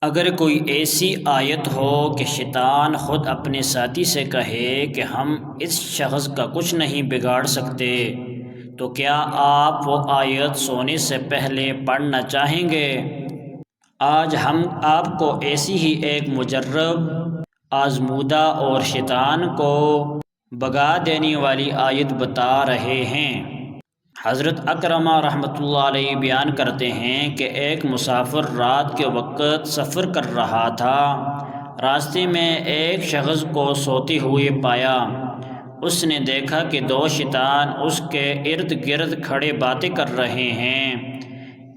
اگر کوئی ایسی آیت ہو کہ شیطان خود اپنے ساتھی سے کہے کہ ہم اس شخص کا کچھ نہیں بگاڑ سکتے، تو کیا آپ وہ آیت سونے سے پہلے پڑھنا چاہیں گے؟ آج ہم آپ کو ایسی ہی ایک مجرب، آزمودہ اور شیطان کو بھگا دینے والی آیت بتا رہے ہیں۔ حضرت اکرمہ رحمۃ اللہ علیہ بیان کرتے ہیں کہ ایک مسافر رات کے وقت سفر کر رہا تھا۔ راستے میں ایک شخص کو سوتے ہوئے پایا۔ اس نے دیکھا کہ دو شیطان اس کے ارد گرد کھڑے باتیں کر رہے ہیں۔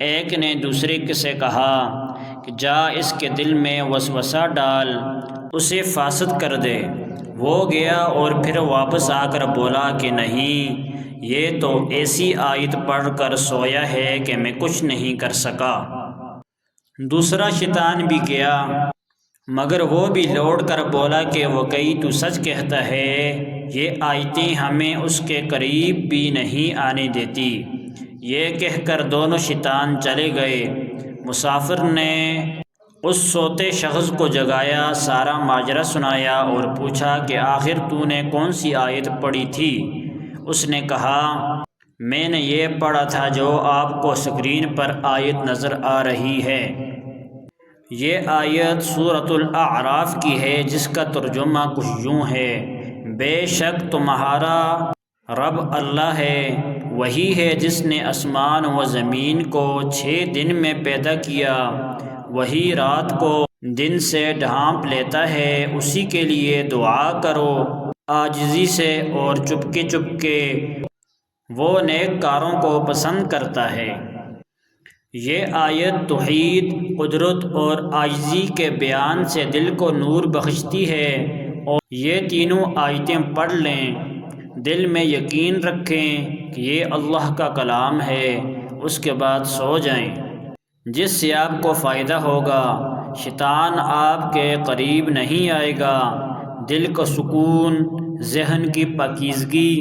ایک نے دوسرے سے کہا کہ جا اس کے دل میں وسوسہ ڈال، اسے فاسد کر دے۔ وہ گیا اور پھر واپس آ کر بولا کہ نہیں، یہ تو ایسی آیت پڑھ کر سویا ہے کہ میں کچھ نہیں کر سکا۔ دوسرا شیطان بھی گیا، مگر وہ بھی لوٹ کر بولا کہ واقعی تو سچ کہتا ہے، یہ آیتیں ہمیں اس کے قریب بھی نہیں آنے دیتی۔ یہ کہہ کر دونوں شیطان چلے گئے۔ مسافر نے اس سوتے شخص کو جگایا، سارا ماجرا سنایا اور پوچھا کہ آخر تو نے کون سی آیت پڑھی تھی؟ اس نے کہا، میں نے یہ پڑھا تھا جو آپ کو اسکرین پر آیت نظر آ رہی ہے۔ یہ آیت سورۃ الاعراف کی ہے، جس کا ترجمہ کچھ یوں ہے: بے شک تمہارا رب اللہ ہے، وہی ہے جس نے آسمان و زمین کو 6 دن میں پیدا کیا، وہی رات کو دن سے ڈھانپ لیتا ہے، اسی کے لیے دعا کرو عاجزی سے اور چپکے چپکے، وہ نیک کاروں کو پسند کرتا ہے۔ یہ آیت توحید، قدرت اور عاجزی کے بیان سے دل کو نور بخشتی ہے، اور یہ تینوں آیتیں پڑھ لیں، دل میں یقین رکھیں کہ یہ اللہ کا کلام ہے، اس کے بعد سو جائیں، جس سے آپ کو فائدہ ہوگا۔ شیطان آپ کے قریب نہیں آئے گا۔ دل کا سکون، ذہن کی پاکیزگی،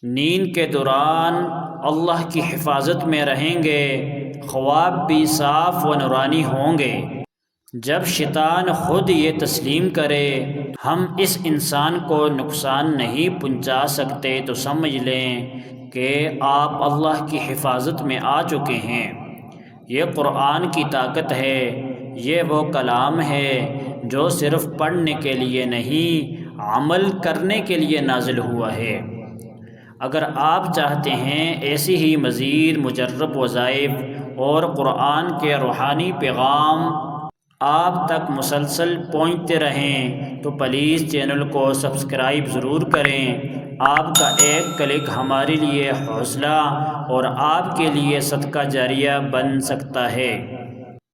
نیند کے دوران اللہ کی حفاظت میں رہیں گے، خواب بھی صاف و نورانی ہوں گے۔ جب شیطان خود یہ تسلیم کرے ہم اس انسان کو نقصان نہیں پہنچا سکتے، تو سمجھ لیں کہ آپ اللہ کی حفاظت میں آ چکے ہیں۔ یہ قرآن کی طاقت ہے، یہ وہ کلام ہے جو صرف پڑھنے کے لیے نہیں، عمل کرنے کے لیے نازل ہوا ہے۔ اگر آپ چاہتے ہیں ایسی ہی مزید مجرب وظائف اور قرآن کے روحانی پیغام آپ تک مسلسل پہنچتے رہیں، تو پلیز چینل کو سبسکرائب ضرور کریں۔ آپ کا ایک کلک ہمارے لیے حوصلہ اور آپ کے لیے صدقہ جاریہ بن سکتا ہے۔